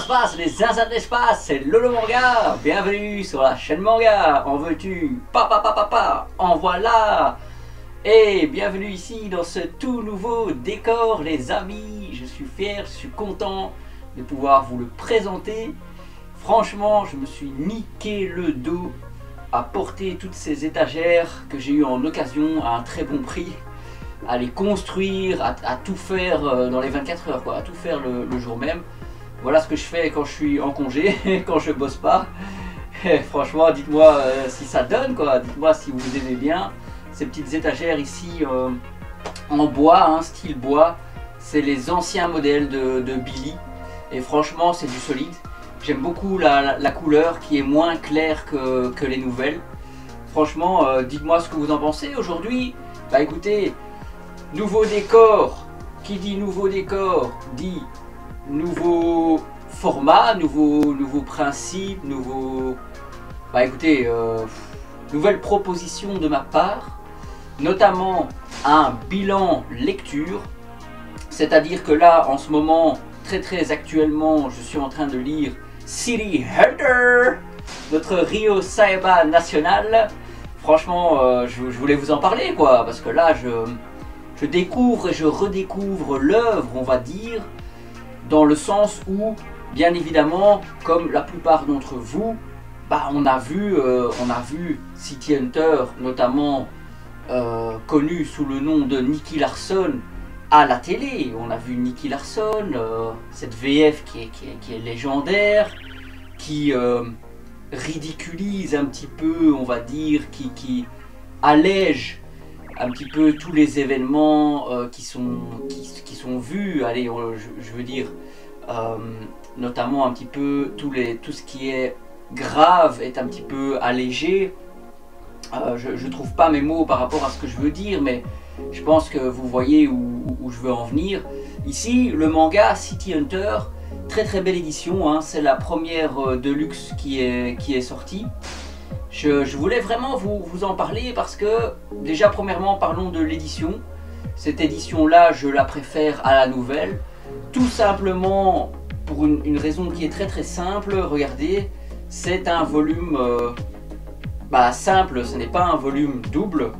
se passe les zinzins de l'espace? C'est Lolo Manga. Bienvenue sur la chaîne Manga. En veux-tu? En voilà. Et bienvenue ici dans ce tout nouveau décor les amis. Je suis fier, je suis content de pouvoir vous le présenter. Franchement, je me suis niqué le dos à porter toutes ces étagères que j'ai eu en occasion à un très bon prix, à les construire, à tout faire dans les 24 heures, quoi, à tout faire le jour même. Voilà ce que je fais quand je suis en congé, quand je bosse pas. Et franchement, dites-moi si ça donne, quoi. Dites-moi si vous aimez bien ces petites étagères ici en bois, hein, style bois. C'est les anciens modèles de Billy. Et franchement, c'est du solide. J'aime beaucoup la couleur qui est moins claire que les nouvelles. Franchement, dites-moi ce que vous en pensez aujourd'hui. Bah écoutez, nouveau décor. Qui dit nouveau décor dit nouveau format, nouveau principe, nouveau... Bah écoutez, nouvelle proposition de ma part, notamment un bilan lecture, c'est-à-dire que là, en ce moment, très actuellement, je suis en train de lire City Hunter, notre Ryo Saeba national. Franchement, je voulais vous en parler, quoi, parce que là, je découvre et je redécouvre l'œuvre, on va dire, dans le sens où, bien évidemment, comme la plupart d'entre vous, bah, on a vu City Hunter, notamment connu sous le nom de Nicky Larson, à la télé. On a vu Nicky Larson, cette VF qui est légendaire, qui ridiculise un petit peu, on va dire, qui allège un petit peu tous les événements qui sont vus, allez, je veux dire, notamment un petit peu tout ce qui est grave est un petit peu allégé. Je trouve pas mes mots par rapport à ce que je veux dire, mais je pense que vous voyez où je veux en venir. Ici, le manga City Hunter, très belle édition, hein, c'est la première deluxe qui est sortie. Je voulais vraiment vous en parler parce que, déjà premièrement, parlons de l'édition. Cette édition-là, je la préfère à la nouvelle. Tout simplement pour une raison qui est très simple. Regardez, c'est un volume simple, ce n'est pas un volume double.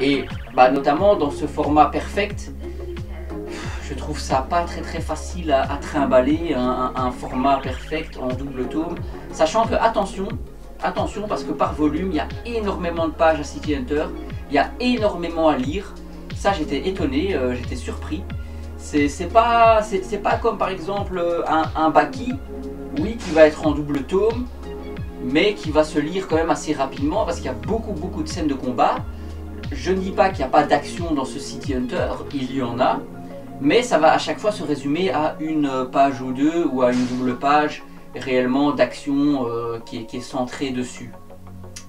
Et notamment dans ce format perfect, je trouve ça pas très facile à trimballer, un format perfect en double tome. Sachant que, attention, parce que par volume, il y a énormément de pages à City Hunter, il y a énormément à lire. Ça, j'étais étonné, j'étais surpris. C'est pas comme par exemple un Baki, oui, qui va être en double tome, mais qui va se lire quand même assez rapidement parce qu'il y a beaucoup de scènes de combat. Je ne dis pas qu'il n'y a pas d'action dans ce City Hunter, il y en a, mais ça va à chaque fois se résumer à une page ou deux, ou à une double page réellement d'action qui est centrée dessus.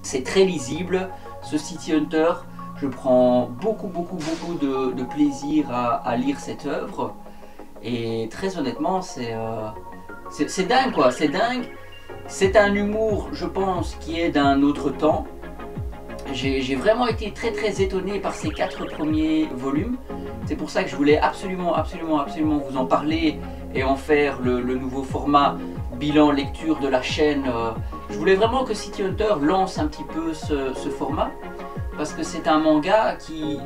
C'est très lisible, ce City Hunter. Je prends beaucoup de plaisir à lire cette œuvre. Et très honnêtement, c'est dingue, quoi, c'est dingue. C'est un humour, je pense, qui est d'un autre temps. J'ai vraiment été très étonné par ces 4 premiers volumes. C'est pour ça que je voulais absolument vous en parler et en faire le nouveau format bilan lecture de la chaîne. Je voulais vraiment que City Hunter lance un petit peu ce format, parce que c'est un manga qui,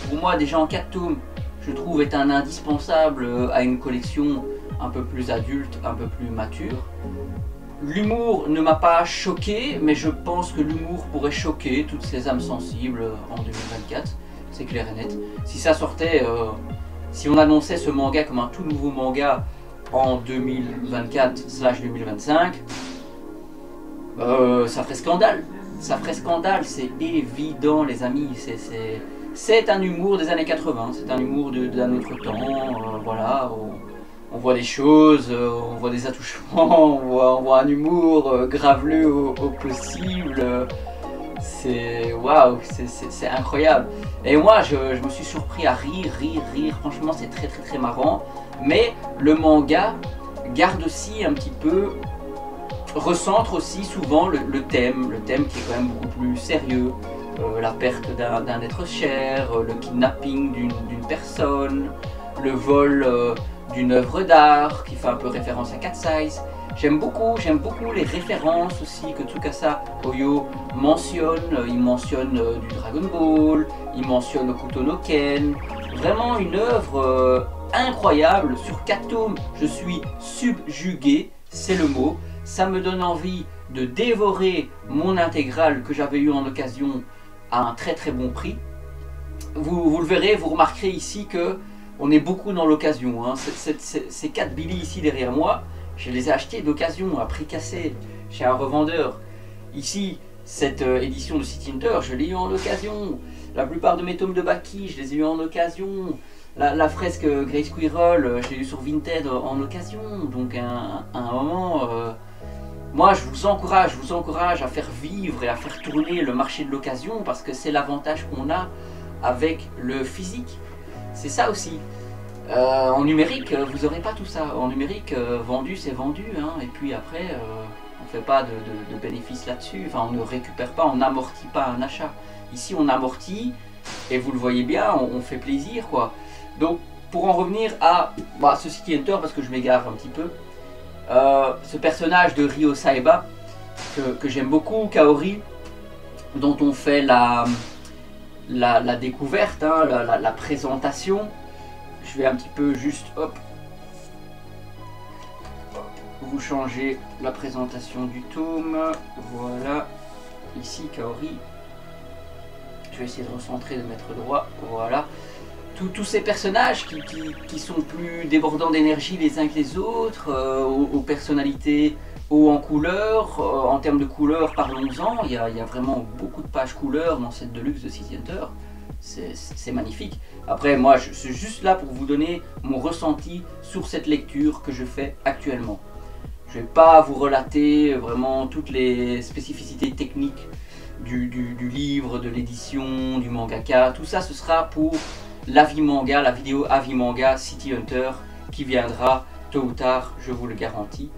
pour moi, déjà en 4 tomes, je trouve est un indispensable à une collection un peu plus adulte, un peu plus mature. L'humour ne m'a pas choqué, mais je pense que l'humour pourrait choquer toutes ces âmes sensibles en 2024, c'est clair et net. Si ça sortait, si on annonçait ce manga comme un tout nouveau manga en 2024/2025, ça ferait scandale. Ça ferait scandale, c'est évident les amis. C'est un humour des années 80, c'est un humour d'un autre temps, voilà. On voit des choses, on voit des attouchements, on voit un humour graveleux au possible. C'est waouh, c'est incroyable. Et moi, je me suis surpris à rire. Franchement, c'est très marrant. Mais le manga garde aussi un petit peu, recentre aussi souvent le thème qui est quand même beaucoup plus sérieux. La perte d'un être cher, le kidnapping d'une personne, le vol d'une œuvre d'art qui fait un peu référence à Cat Size. J'aime beaucoup les références aussi que Tsukasa Oyo mentionne. Il mentionne du Dragon Ball, il mentionne Hokuto no Ken. Vraiment une œuvre incroyable. Sur 4 tomes, je suis subjugué, c'est le mot. Ça me donne envie de dévorer mon intégrale que j'avais eu en occasion à un très très bon prix. Vous le verrez, vous remarquerez ici que on est beaucoup dans l'occasion. Hein. Ces 4 Billy ici derrière moi, je les ai achetés d'occasion, à prix cassé, chez un revendeur. Ici, cette édition de City Hunter, je l'ai eu en occasion. La plupart de mes tomes de Baki, je les ai eu en occasion. La fresque Grey Squirrel, je l'ai eu sur Vinted en occasion. Donc à un moment, moi je vous encourage à faire vivre et à faire tourner le marché de l'occasion parce que c'est l'avantage qu'on a avec le physique. C'est ça aussi. En numérique, vous n'aurez pas tout ça. En numérique, vendu c'est vendu. Hein. Et puis après, on ne fait pas de bénéfice là-dessus. Enfin, on ne récupère pas, on n'amortit pas un achat. Ici, on amortit et vous le voyez bien, on fait plaisir, quoi. Donc, pour en revenir à ce City Hunter, parce que je m'égare un petit peu, ce personnage de Ryo Saeba, que j'aime beaucoup, Kaori, dont on fait la découverte, hein, la présentation. Je vais un petit peu juste, hop, vous changer la présentation du tome. Voilà, ici Kaori. Je vais essayer de recentrer, de mettre droit. Voilà. Tous ces personnages qui sont plus débordants d'énergie les uns que les autres, aux personnalités haut en couleur. En termes de couleurs, parlons-en. Il y a vraiment beaucoup de pages couleurs dans cette Deluxe de City Hunter. C'est magnifique. Après, moi, je suis juste là pour vous donner mon ressenti sur cette lecture que je fais actuellement. Je ne vais pas vous relater vraiment toutes les spécificités techniques du livre, de l'édition, du mangaka. Tout ça, ce sera pour l'avis manga, la vidéo avis manga City Hunter qui viendra tôt ou tard, je vous le garantis.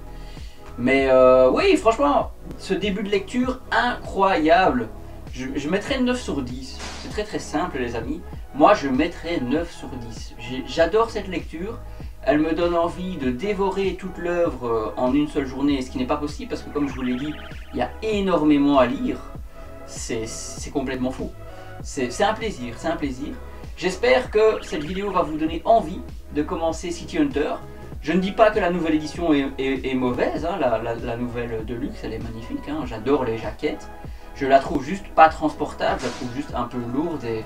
Mais oui, franchement, ce début de lecture incroyable. Je mettrais 9 sur 10. C'est très très simple les amis. Moi je mettrais 9 sur 10. J'adore cette lecture. Elle me donne envie de dévorer toute l'œuvre en une seule journée. Ce qui n'est pas possible parce que comme je vous l'ai dit, il y a énormément à lire. C'est complètement fou. C'est un plaisir, c'est un plaisir. J'espère que cette vidéo va vous donner envie de commencer City Hunter. Je ne dis pas que la nouvelle édition est mauvaise. Hein. La nouvelle Deluxe, elle est magnifique. Hein. J'adore les jaquettes. Je la trouve juste pas transportable, je la trouve juste un peu lourde et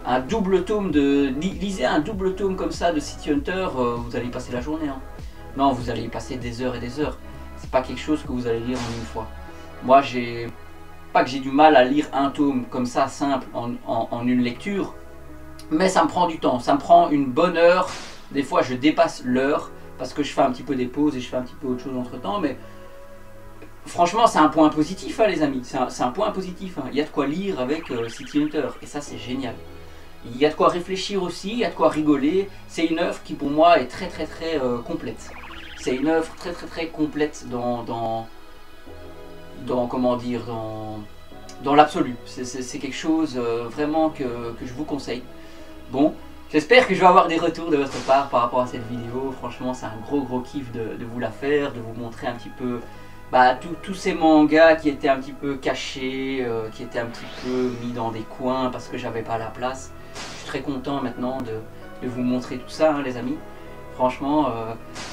un double tome de... Lisez un double tome comme ça de City Hunter, vous allez y passer la journée. Hein. Non, vous allez y passer des heures et des heures. C'est pas quelque chose que vous allez lire en une fois. Moi, pas que j'ai du mal à lire un tome comme ça, simple, en une lecture. Mais ça me prend du temps, ça me prend une bonne heure. Des fois, je dépasse l'heure parce que je fais un petit peu des pauses et je fais un petit peu autre chose entre temps. Mais franchement, c'est un point positif, hein, les amis. C'est un point positif. Hein. Il y a de quoi lire avec City Hunter. Et ça, c'est génial. Il y a de quoi réfléchir aussi, il y a de quoi rigoler. C'est une œuvre qui, pour moi, est très complète. C'est une œuvre très complète dans comment dire, dans l'absolu. C'est quelque chose vraiment que je vous conseille. Bon, j'espère que je vais avoir des retours de votre part par rapport à cette vidéo. Franchement, c'est un gros kiff de vous la faire, de vous montrer un petit peu tous ces mangas qui étaient un petit peu cachés, qui étaient un petit peu mis dans des coins parce que j'avais pas la place. Je suis très content maintenant de vous montrer tout ça, hein, les amis. Franchement,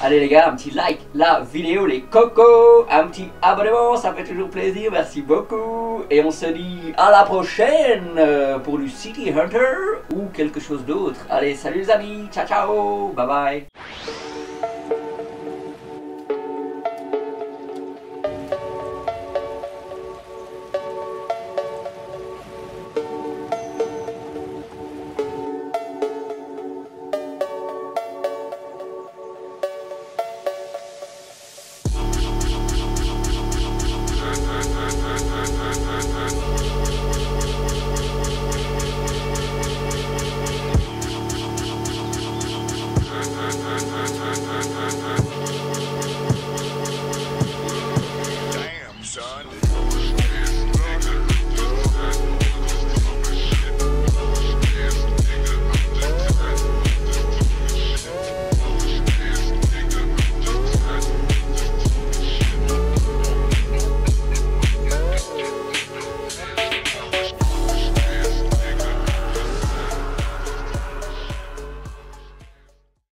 allez les gars, un petit like la vidéo, les cocos, un petit abonnement, ça fait toujours plaisir, merci beaucoup. Et on se dit à la prochaine pour du City Hunter ou quelque chose d'autre. Allez, salut les amis, ciao ciao, bye bye.